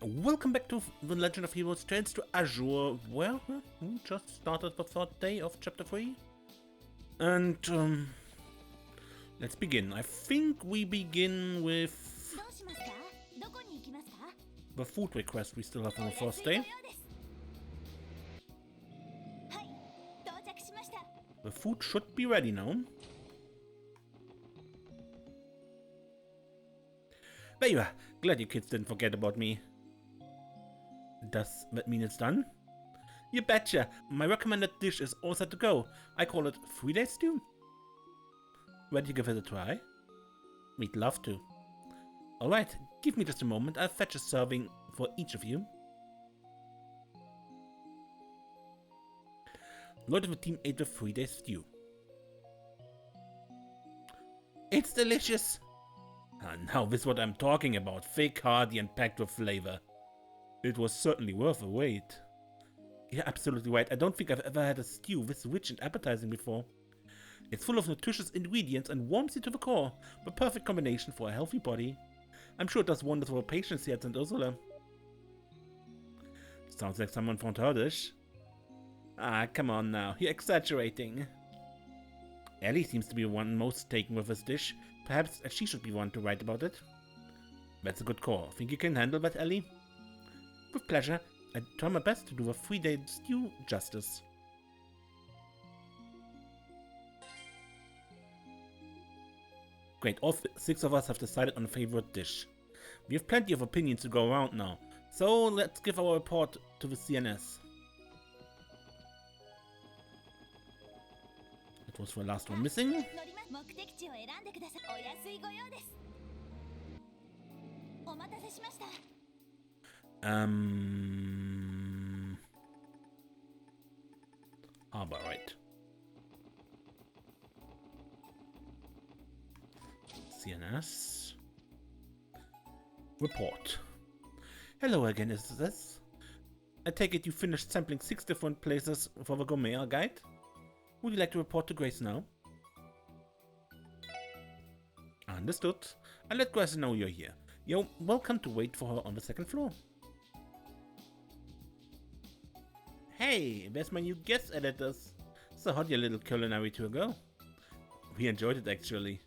Welcome back to The Legend of Heroes Trails to Azure, where we just started the third day of Chapter 3. And, let's begin. I think we begin with the food request we still have on the first day. The food should be ready now. There you are. Glad you kids didn't forget about me. Does that mean it's done? You betcha! My recommended dish is all set to go. I call it 3-day stew. Ready to give it a try? We'd love to. Alright, give me just a moment. I'll fetch a serving for each of you. Lord of the team ate the 3-day stew. It's delicious! Now this is what I'm talking about. Thick, hearty and packed with flavor. It was certainly worth the wait. You're absolutely right. I don't think I've ever had a stew this rich and appetizing before. It's full of nutritious ingredients and warms you to the core. The perfect combination for a healthy body. I'm sure it does wonders for patients here at St. Ursula. Sounds like someone found her dish. Ah, come on now. You're exaggerating. Ellie seems to be the one most taken with this dish. Perhaps she should be one to write about it. That's a good call. Think you can handle that, Ellie? With pleasure. I try my best to do a 3-day stew justice. Great, all 6 of us have decided on a favorite dish. We have plenty of opinions to go around now, so let's give our report to the CNS. That was the last one missing. Harbor, right. CNS. Report. Hello again, is this? I take it you finished sampling 6 different places for the Gourmet guide? Would you like to report to Grace now? Understood. I'll let Grace know you're here. You're welcome to wait for her on the 2nd floor. Hey, there's my new guest editors. So how'd your little culinary tour go? We enjoyed it actually.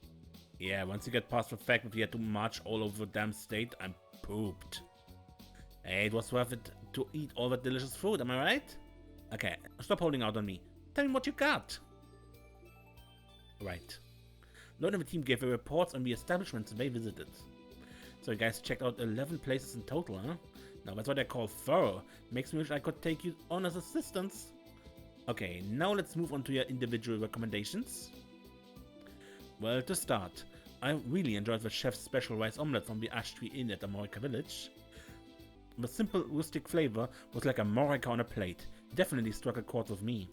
Yeah, once you get past the fact that we had to march all over the damn state, I'm pooped. Hey, it was worth it to eat all that delicious food, am I right? Okay, stop holding out on me. Tell me what you got. Right. Lord and the team gave their reports on the establishments they visited. So you guys checked out 11 places in total, huh? Now that's what I call thorough. Makes me wish I could take you on as assistants. Okay, now let's move on to your individual recommendations. Well, to start, I really enjoyed the chef's special rice omelette from the Ash Tree Inn at Amorica Village. The simple rustic flavor was like a Amorica on a plate. Definitely struck a chord with me.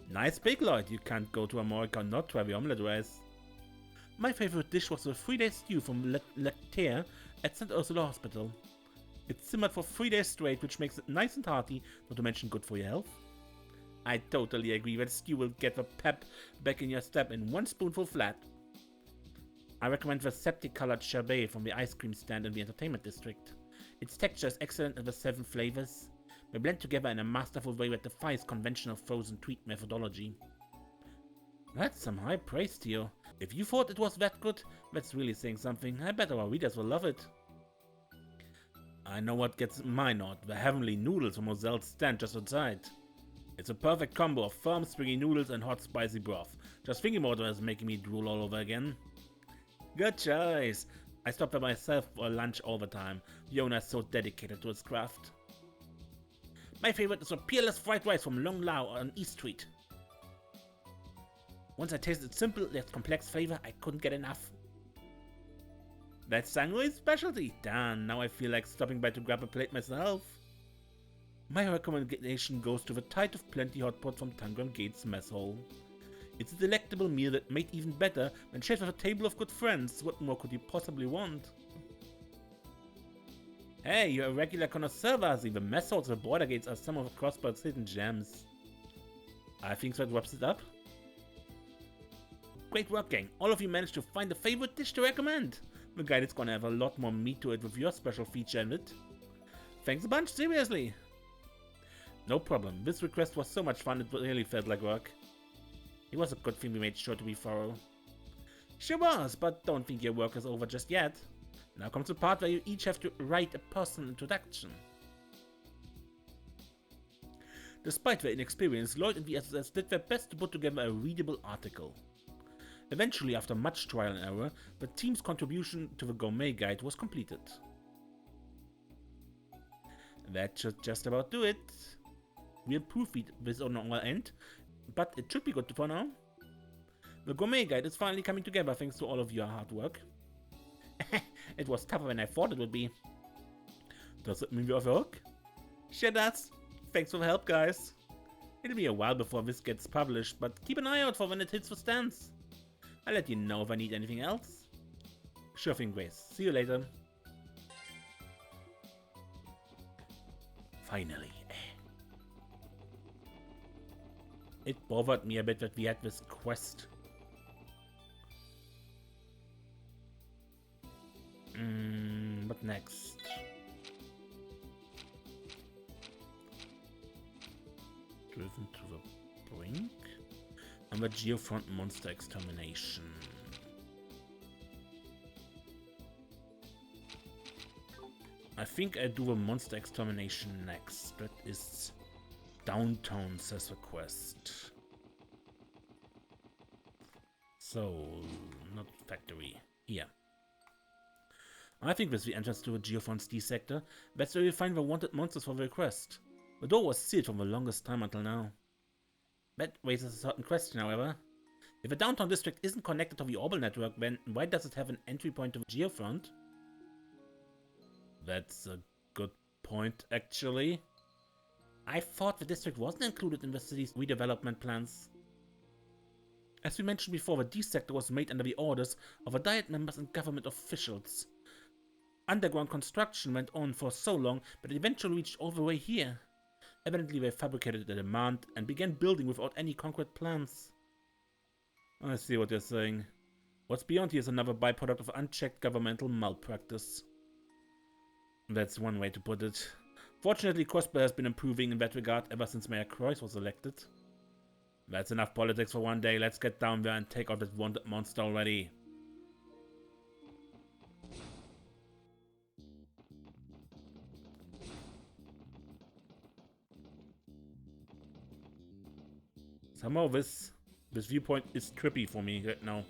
Nice big Lloyd, you can't go to Amorica and not try the omelette rice. My favorite dish was the 3-day stew from Lecterre at St. Ursula Hospital. It's simmered for 3 days straight, which makes it nice and hearty, not to mention good for your health. I totally agree that stew will get the pep back in your step in 1 spoonful flat. I recommend the septic-colored sherbet from the ice cream stand in the entertainment district. Its texture is excellent and the 7 flavors. They blend together in a masterful way that defies conventional frozen treat methodology. That's some high praise to you. If you thought it was that good, that's really saying something. I bet our readers will love it. I know what gets my nod, the heavenly noodles from Mozelle's stand just outside. It's a perfect combo of firm springy noodles and hot spicy broth. Just thinking about it is making me drool all over again. Good choice! I stop by myself for lunch all the time. The owner is so dedicated to his craft. My favorite is the peerless fried rice from Long Lao on East Street. Once I tasted its simple yet complex flavor, I couldn't get enough. That's Sangway's specialty. Damn, now I feel like stopping by to grab a plate myself. My recommendation goes to the Tide of Plenty hot pot from Tangram Gates Mess Hall. It's a delectable meal that made even better when shared with a table of good friends. What more could you possibly want? Hey, you're a regular connoisseur, Vazi. The mess halls of the border gates are some of the Crossbow's hidden gems. I think that wraps it up. Great work, gang. All of you managed to find a favorite dish to recommend. The guide is gonna have a lot more meat to it with your special feature in it. Thanks a bunch, seriously. No problem. This request was so much fun it really felt like work. It was a good thing we made sure to be thorough. Sure was, but don't think your work is over just yet. Now comes the part where you each have to write a personal introduction. Despite their inexperience, Lloyd and the SSS did their best to put together a readable article. Eventually, after much trial and error, the team's contribution to the Gourmet guide was completed. That should just about do it. We'll proofread this on our end, but it should be good for now. The Gourmet guide is finally coming together thanks to all of your hard work. It was tougher than I thought it would be. Does it mean we're off the hook? Sure does. Thanks for the help, guys. It'll be a while before this gets published, but keep an eye out for when it hits the stands. I'll let you know if I need anything else. Sure thing, Grace. See you later. Finally. It bothered me a bit that we had this quest. What next? Driven to the brink? And the Geofront monster extermination. I think I do a monster extermination next. That is downtown, says the quest. So, not factory. Here. I think this is the entrance to the Geofront D Sector. That's where we find the wanted monsters for the request. The door was sealed for the longest time until now. That raises a certain question, however. If the downtown district isn't connected to the orbital network, then why does it have an entry point to the Geofront? That's a good point, actually. I thought the district wasn't included in the city's redevelopment plans. As we mentioned before, the D Sector was made under the orders of the Diet members and government officials. Underground construction went on for so long, but it eventually reached all the way here. Evidently they fabricated the demand and began building without any concrete plans. I see what you're saying. What's beyond here is another byproduct of unchecked governmental malpractice. That's one way to put it. Fortunately, Crossplay has been improving in that regard ever since Mayor Croix was elected. That's enough politics for one day. Let's get down there and take out that wanted monster already. Somehow this viewpoint is trippy for me right now.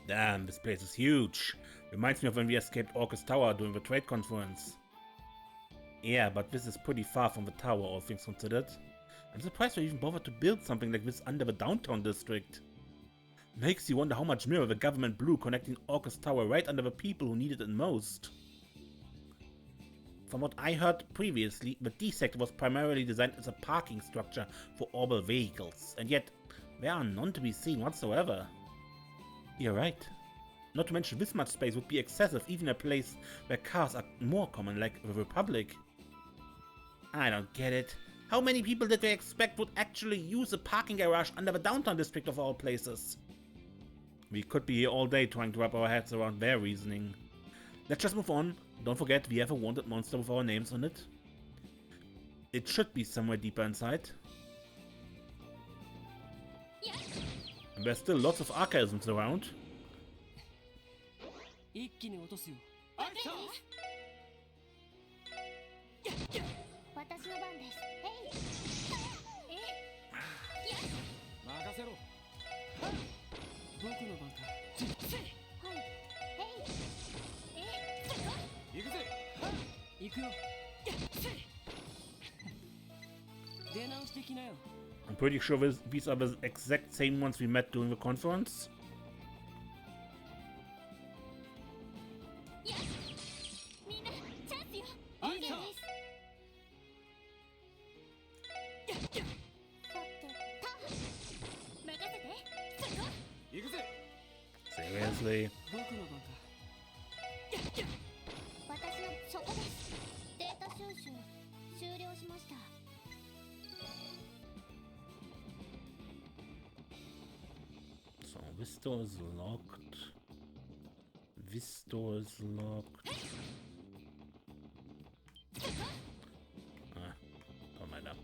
Damn, this place is huge. Reminds me of when we escaped Orcus Tower during the trade conference. Yeah, but this is pretty far from the tower, all things considered. I'm surprised they even bothered to build something like this under the downtown district. Makes you wonder how much mirror the government blew connecting Orcus Tower right under the people who needed it most. From what I heard previously, the D Sector was primarily designed as a parking structure for orbital vehicles, and yet there are none to be seen whatsoever. You're right. Not to mention this much space would be excessive even in a place where cars are more common, like the Republic. I don't get it. How many people did they expect would actually use a parking garage under the downtown district of all places? We could be here all day trying to wrap our heads around their reasoning. Let's just move on. Don't forget, we have a wanted monster with our names on it. It should be somewhere deeper inside. And there's still lots of archaisms around. I'm pretty sure these are the exact same ones we met during the conference. Seriously? So, this door is locked. This door is locked. Ah, don't mind that.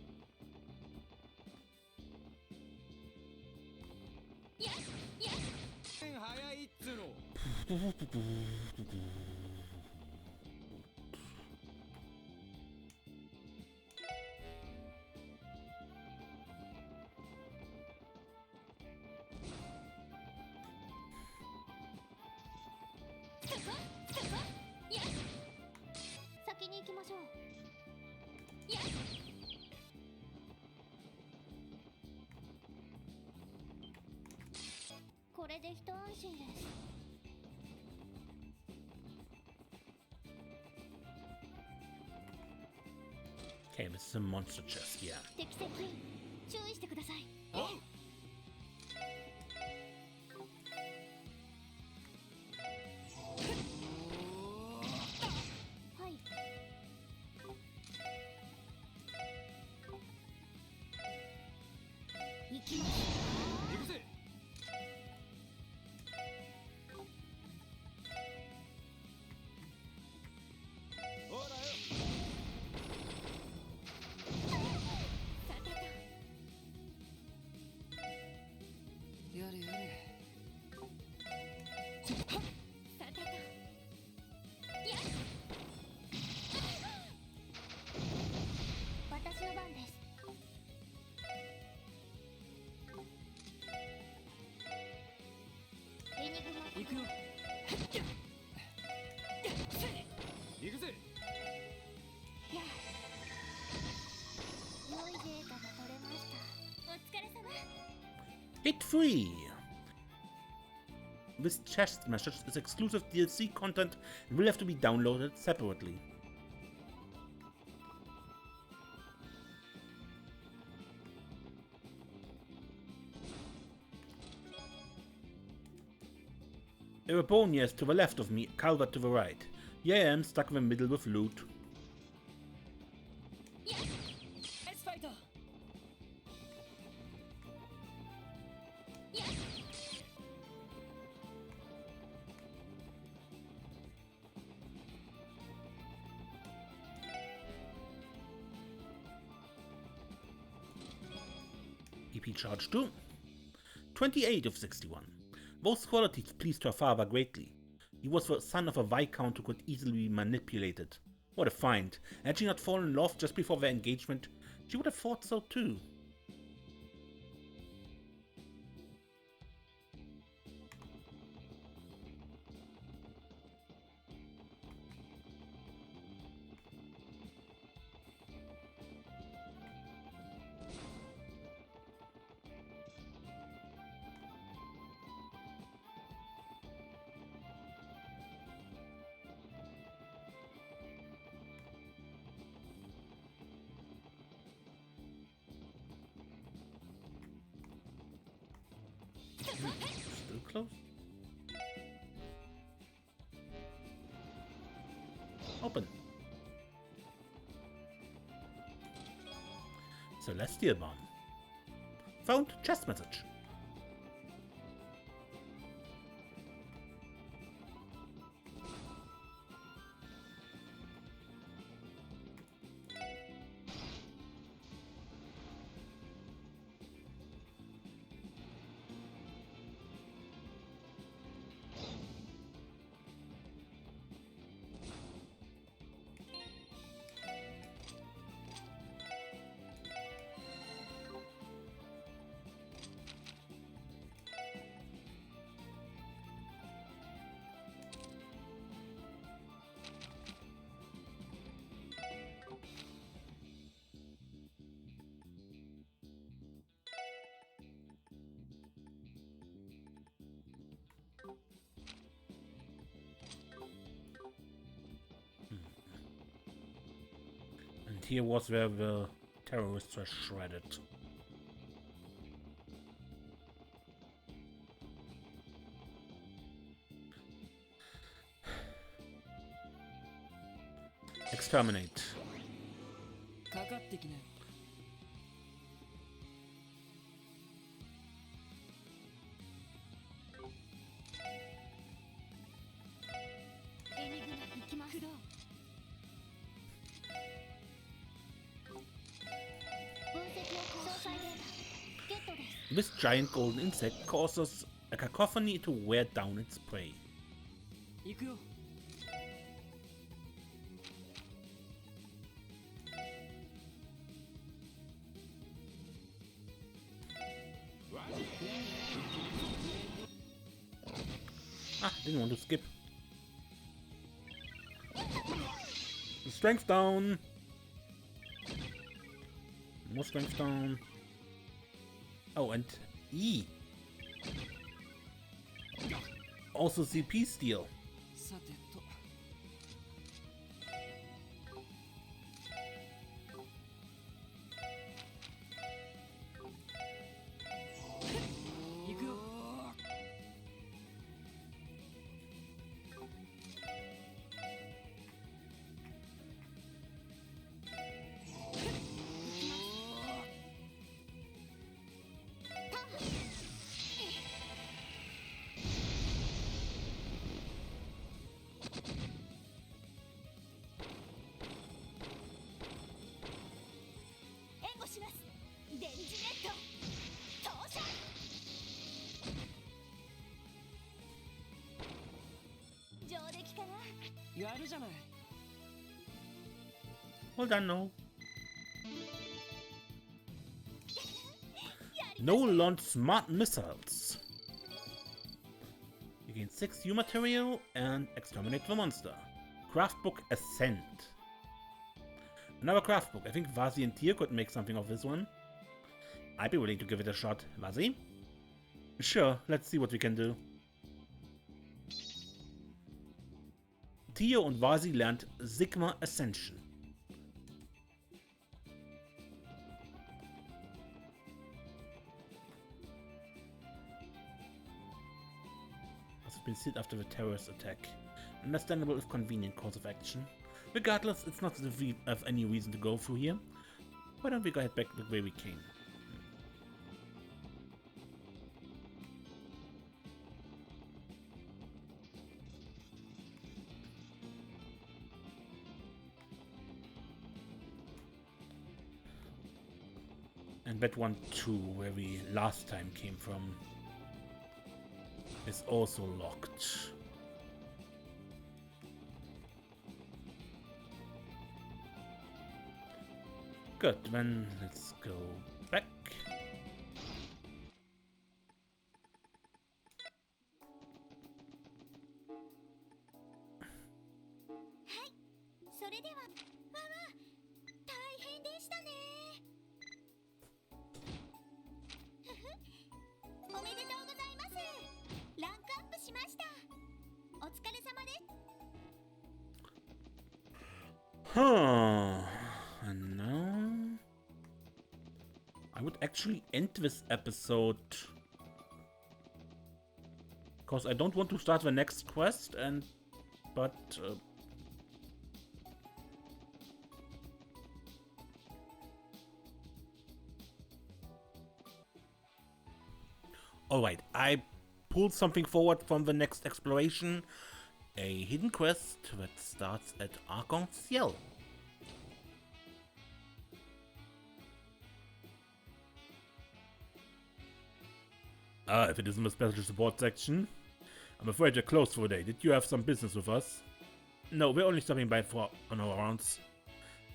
Okay, this is a monster chest, yeah. Hit free! This chest message is exclusive DLC content and will have to be downloaded separately. Erebonia is to the left of me, Calvert to the right. Here I am stuck in the middle with loot. EP charge 2. 28 of 61. Those qualities pleased her father greatly. He was the son of a viscount who could easily be manipulated. What a find. Had she not fallen in love just before their engagement, she would have thought so too. Still close? Open. Celestial Bomb. Found chest message. And here was where the terrorists were shredded. Exterminate. This giant golden insect causes a cacophony to wear down its prey. Ah, didn't want to skip. Strength down. More strength down. Oh, and E. Also CP steal. Well done, no. No launch smart missiles. You gain 6 U material and exterminate the monster. Craft book Ascent. Another craft book. I think Vasi and Tyr could make something of this one. I'd be willing to give it a shot. Vasi? Sure, let's see what we can do. Tyr und Vasi lernt Sigma Ascension. Must have been sealed after the terrorist attack. Understandable if convenient course of action. Regardless, it's not as if we have any reason to go through here. Why don't we go head back the way we came? And that one too, where we last time came from, is also locked. Good, then let's go back. Huh. And now I would actually end this episode, because I don't want to start the next quest, but alright, I pulled something forward from the next exploration. A hidden quest that starts at Arc-en-Ciel. Ah, if it isn't the special support section. I'm afraid you're closed for the day. Did you have some business with us? No, we're only stopping by on our rounds.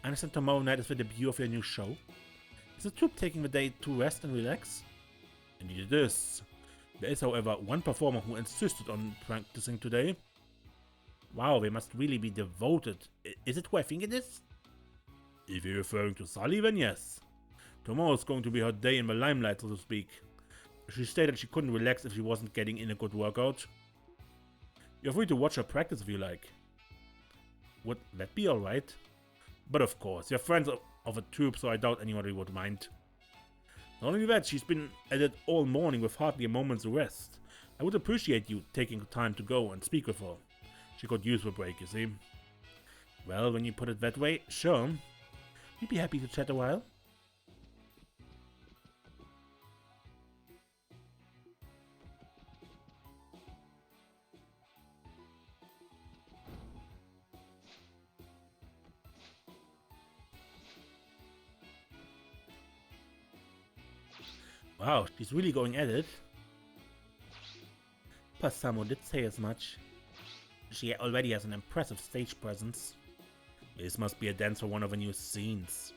I understand tomorrow night is the debut of your new show. Is the troupe taking the day to rest and relax? Indeed it is. There is, however, one performer who insisted on practicing today. Wow, they must really be devoted. Is it who I think it is? If you're referring to Sully, then yes. Tomorrow's going to be her day in the limelight, so to speak. She stated she couldn't relax if she wasn't getting in a good workout. You're free to watch her practice if you like. Would that be alright? But of course, you're friends of a troupe, so I doubt anybody would mind. Not only that, she's been at it all morning with hardly a moment's rest. I would appreciate you taking time to go and speak with her. She could use the break, you see. Well, when you put it that way, sure. You'd be happy to chat a while. Wow, she's really going at it. Passamo did say as much. She already has an impressive stage presence. This must be a dance for one of her new scenes.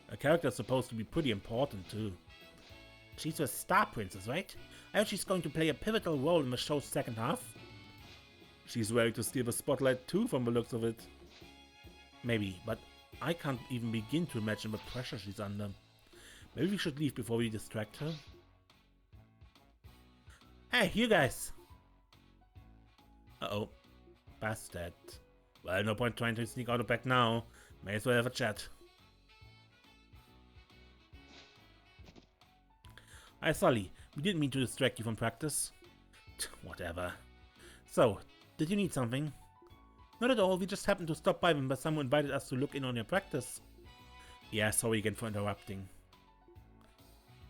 A character is supposed to be pretty important too. She's a star princess, right? I heard she's going to play a pivotal role in the show's second half. She's ready to steal the spotlight too from the looks of it. Maybe, but I can't even begin to imagine the pressure she's under. Maybe we should leave before we distract her. Hey, you guys! Uh-oh. Bastard. Well, no point trying to sneak out of back now. May as well have a chat. Hi, Sully. We didn't mean to distract you from practice. Whatever. So, did you need something? Not at all. We just happened to stop by when someone invited us to look in on your practice. Yeah, sorry again for interrupting.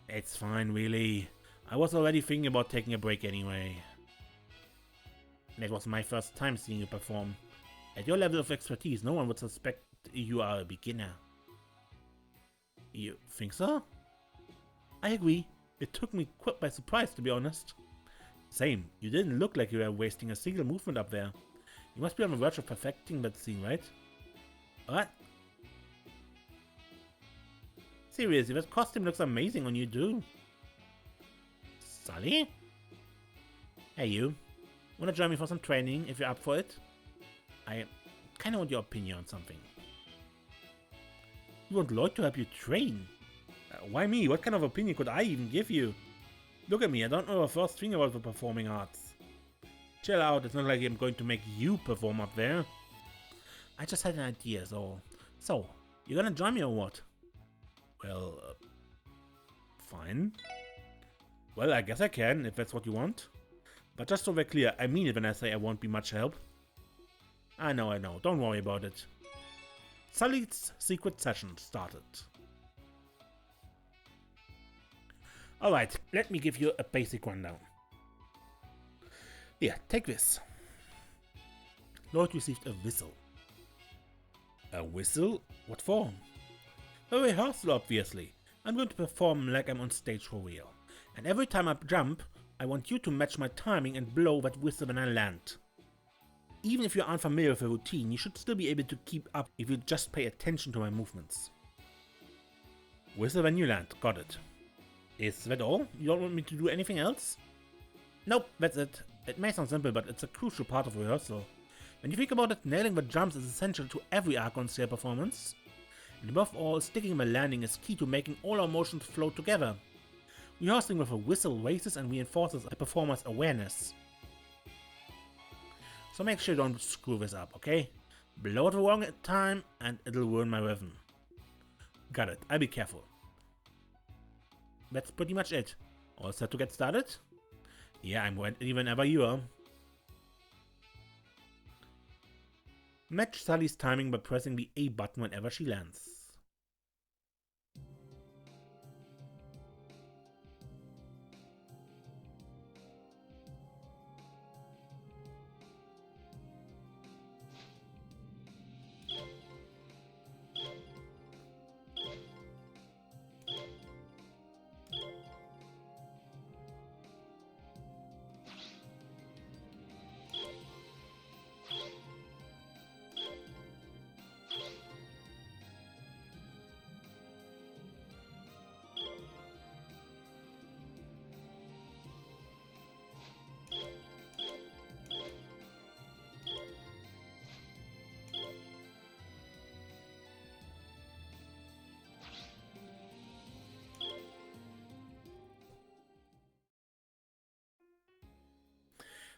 It's fine, really. I was already thinking about taking a break anyway. And it was my first time seeing you perform. At your level of expertise, no one would suspect you are a beginner. You think so? I agree. It took me quite by surprise, to be honest. Same. You didn't look like you were wasting a single movement up there. You must be on the verge of perfecting that scene, right? What? Seriously, that costume looks amazing on you too. Sully? Hey you. Wanna join me for some training if you're up for it? I kinda want your opinion on something. You want LoH to help you train? Why me? What kind of opinion could I even give you? Look at me, I don't know the first thing about the performing arts. Chill out, it's not like I'm going to make you perform up there. I just had an idea, So, you gonna join me or what? Well, fine. Well, I guess I can, if that's what you want. But just so we're clear, I mean it when I say I won't be much help. I know, don't worry about it. Sully's secret session started. Alright, let me give you a basic rundown. Here, take this. LoH received a whistle. A whistle? What for? A rehearsal, obviously. I'm going to perform like I'm on stage for real. And every time I jump, I want you to match my timing and blow that whistle when I land. Even if you're unfamiliar with the routine, you should still be able to keep up if you just pay attention to my movements. Whistle when you land, got it. Is that all? You don't want me to do anything else? Nope, that's it. It may sound simple, but it's a crucial part of rehearsal. When you think about it, nailing the jumps is essential to every Archon-scale performance. And above all, sticking the landing is key to making all our motions flow together. Rehearsing with a whistle raises and reinforces a performer's awareness. So make sure you don't screw this up, okay? Blow at the wrong time and it'll ruin my rhythm. Got it, I'll be careful. That's pretty much it. All set to get started? Yeah, I'm ready whenever you are. Match Sully's timing by pressing the A button whenever she lands.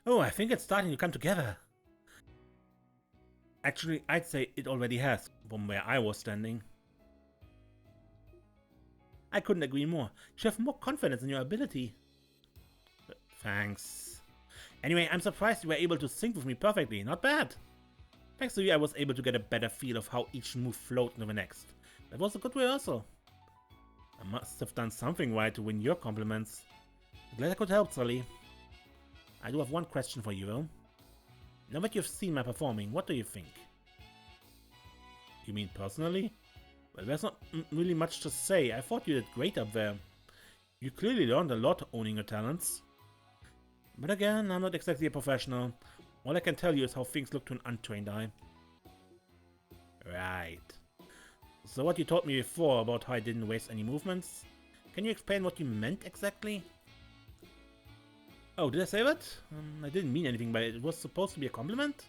Oh, I think it's starting to come together. Actually, I'd say it already has, from where I was standing. I couldn't agree more. You should have more confidence in your ability. Thanks. Anyway, I'm surprised you were able to sync with me perfectly. Not bad. Thanks to you, I was able to get a better feel of how each move flowed into the next. That was a good rehearsal. I must have done something right to win your compliments. Glad I could help, Sully. I do have one question for you, though. Now that you've seen my performing, what do you think? You mean personally? Well, there's not really much to say. I thought you did great up there. You clearly learned a lot owning your talents. But again, I'm not exactly a professional. All I can tell you is how things look to an untrained eye. Right. So what you told me before about how I didn't waste any movements, can you explain what you meant exactly? Oh, did I say that? I didn't mean anything by it. It was supposed to be a compliment?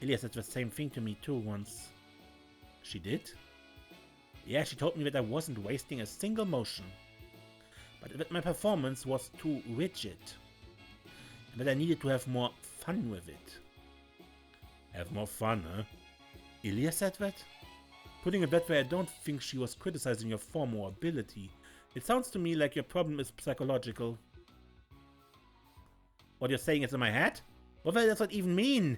Ilya said the same thing to me too once. She did? Yeah, she told me that I wasn't wasting a single motion. But that my performance was too rigid. And that I needed to have more fun with it. Have more fun, huh? Ilya said that? Putting it that way, I don't think she was criticizing your form or ability. It sounds to me like your problem is psychological. What you're saying is in my head? What does that even mean?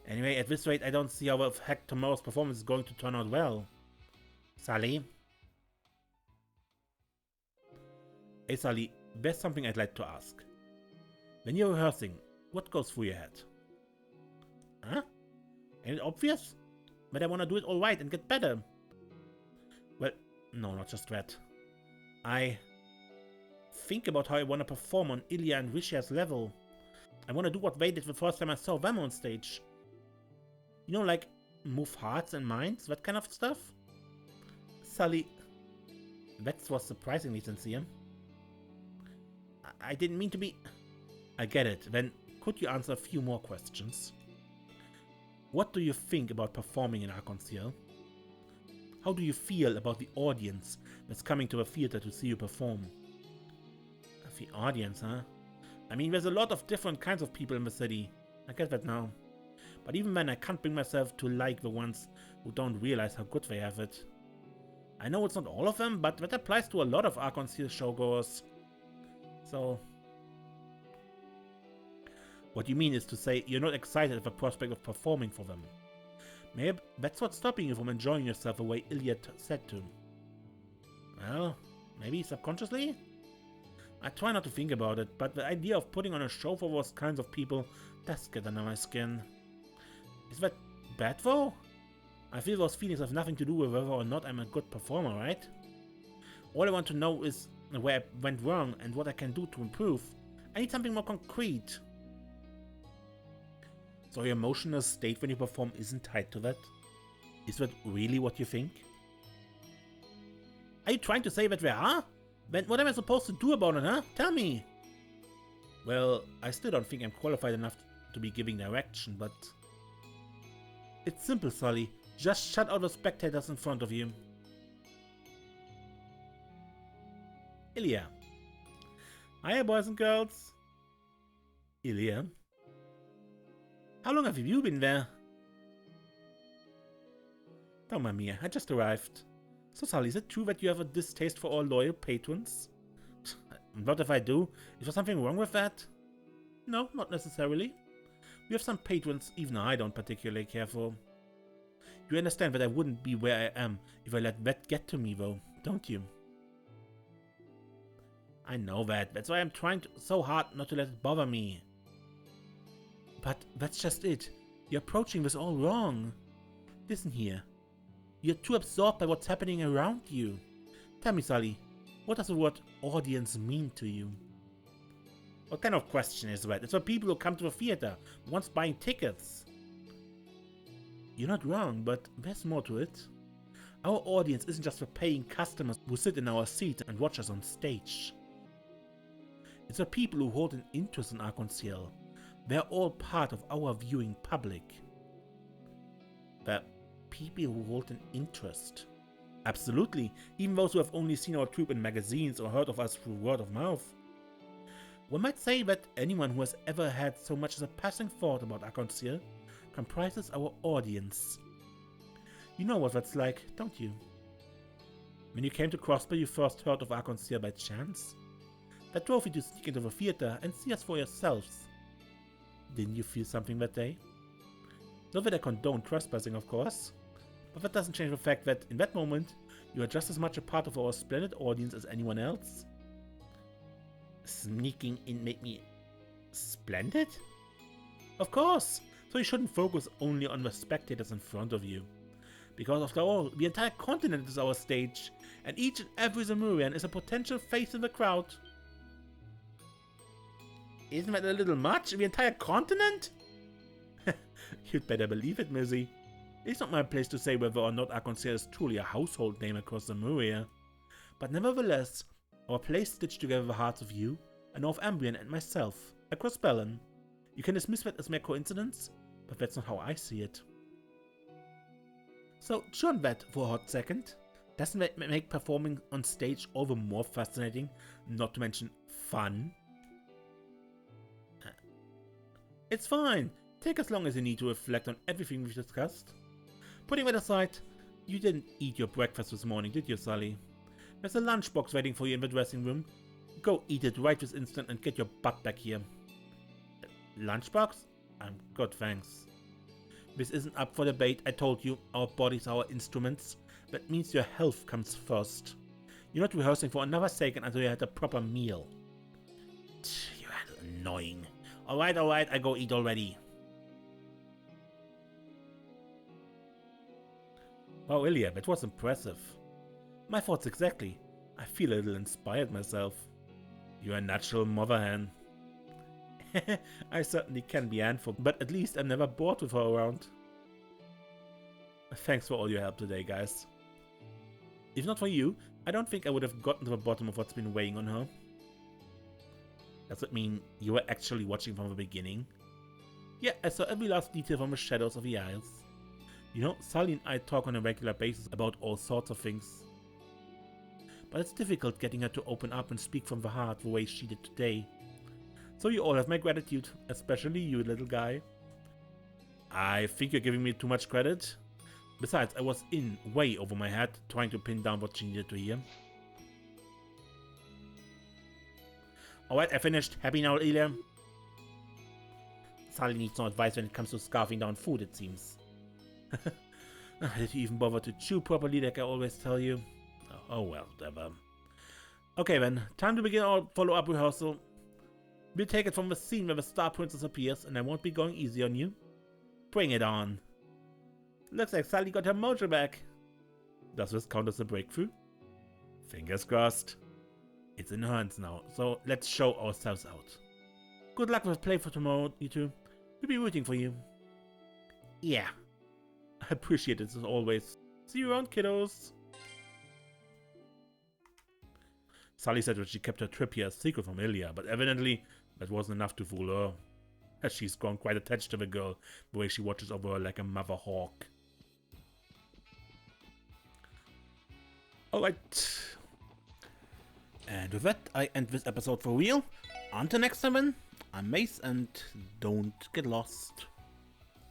Anyway, at this rate, I don't see how the heck tomorrow's performance is going to turn out well. Sully? Hey Sully, there's something I'd like to ask. When you're rehearsing, what goes through your head? Huh? Ain't it obvious? But I want to do it all right and get better. Well, no, not just that. I think about how I want to perform on Ilya and Visha's level. I want to do what they did the first time I saw them on stage. You know, like, move hearts and minds, that kind of stuff? Sully, that was surprisingly sincere. I didn't mean to be... I get it, then could you answer a few more questions? What do you think about performing in Arc-en-Ciel? How do you feel about the audience that's coming to the theater to see you perform? The audience, huh? I mean, there's a lot of different kinds of people in the city. I get that now. But even then, I can't bring myself to like the ones who don't realize how good they have it. I know it's not all of them, but that applies to a lot of Arc-en-Ciel showgoers. So... What you mean is to say you're not excited at the prospect of performing for them. Maybe that's what's stopping you from enjoying yourself the way Ilya said to. Well, maybe subconsciously? I try not to think about it, but the idea of putting on a show for those kinds of people does get under my skin. Is that bad though? I feel those feelings have nothing to do with whether or not I'm a good performer, right? All I want to know is where I went wrong and what I can do to improve. I need something more concrete. So your emotional state when you perform isn't tied to that? Is that really what you think? Are you trying to say that we are? Then what am I supposed to do about it, huh? Tell me! Well, I still don't think I'm qualified enough to be giving direction, but... It's simple, Sully. Just shut out the spectators in front of you. Ilya. Hiya, boys and girls. Ilya. How long have you been there? Mamma mia, I just arrived. So Sully, is it true that you have a distaste for all loyal patrons? What if I do? Is there something wrong with that? No, not necessarily. We have some patrons even I don't particularly care for. You understand that I wouldn't be where I am if I let that get to me though, don't you? I know that. That's why I'm trying so hard not to let it bother me. But that's just it. You're approaching this all wrong. Listen here. You're too absorbed by what's happening around you. Tell me, Sully, what does the word audience mean to you? What kind of question is that? It's for people who come to the theater, once buying tickets. You're not wrong, but there's more to it. Our audience isn't just for paying customers who sit in our seats and watch us on stage. It's for people who hold an interest in Arc-en-Ciel. They're all part of our viewing public. They're people who hold an interest. Absolutely, even those who have only seen our troupe in magazines or heard of us through word of mouth. One might say that anyone who has ever had so much as a passing thought about Arc-en-Ciel comprises our audience. You know what that's like, don't you? When you came to Crossbar, you first heard of Arc-en-Ciel by chance? That drove you to sneak into the theater and see us for yourselves. Didn't you feel something that day? Not that I condone trespassing, of course. But that doesn't change the fact that, in that moment, you are just as much a part of our splendid audience as anyone else. Sneaking in made me splendid? Of course! So you shouldn't focus only on the spectators in front of you. Because after all, the entire continent is our stage, and each and every Zemurian is a potential face in the crowd. Isn't that a little much? The entire continent? You'd better believe it, Mizzy. It's not my place to say whether or not Arkansas is truly a household name across Zemuria. But nevertheless, our place stitched together the hearts of you, and of Ambrian and myself, across Bellin. You can dismiss that as mere coincidence, but that's not how I see it. So, chew on that for a hot second. Doesn't that make performing on stage all the more fascinating, not to mention fun? It's fine. Take as long as you need to reflect on everything we've discussed. Putting that aside, you didn't eat your breakfast this morning, did you, Sully? There's a lunchbox waiting for you in the dressing room. Go eat it right this instant and get your butt back here. Lunchbox? I'm good, thanks. This isn't up for debate, I told you. Our bodies are our instruments. That means your health comes first. You're not rehearsing for another second until you had a proper meal. You're annoying. Alright, I go eat already. Wow, Ilya, that was impressive. My thoughts exactly. I feel a little inspired myself. You're a natural mother hen. I certainly can be a handful, but at least I'm never bored with her around. Thanks for all your help today, guys. If not for you, I don't think I would have gotten to the bottom of what's been weighing on her. Does it mean you were actually watching from the beginning? Yeah, I saw every last detail from the shadows of the Isles. You know, Sully and I talk on a regular basis about all sorts of things. But it's difficult getting her to open up and speak from the heart the way she did today. So you all have my gratitude, especially you, little guy. I think you're giving me too much credit. Besides, I was in way over my head trying to pin down what she needed to hear. Alright, I finished. Happy now, Ilya? Sully needs no advice when it comes to scarfing down food, it seems. Did you even bother to chew properly like I always tell you? Oh well, whatever. Okay then, time to begin our follow-up rehearsal. We'll take it from the scene where the Star Princess appears, and I won't be going easy on you. Bring it on. Looks like Sully got her mojo back. Does this count as a breakthrough? Fingers crossed. It's in her hands now, so let's show ourselves out. Good luck with play for tomorrow, you two. We'll be rooting for you. Yeah. I appreciate it as always. See you around, kiddos. Sully said that she kept her trip here a secret from Ilya, but evidently that wasn't enough to fool her. As she's grown quite attached to the girl, the way she watches over her like a mother hawk. Alright. And with that, I end this episode for real. Until next time, I'm Mace, and don't get lost.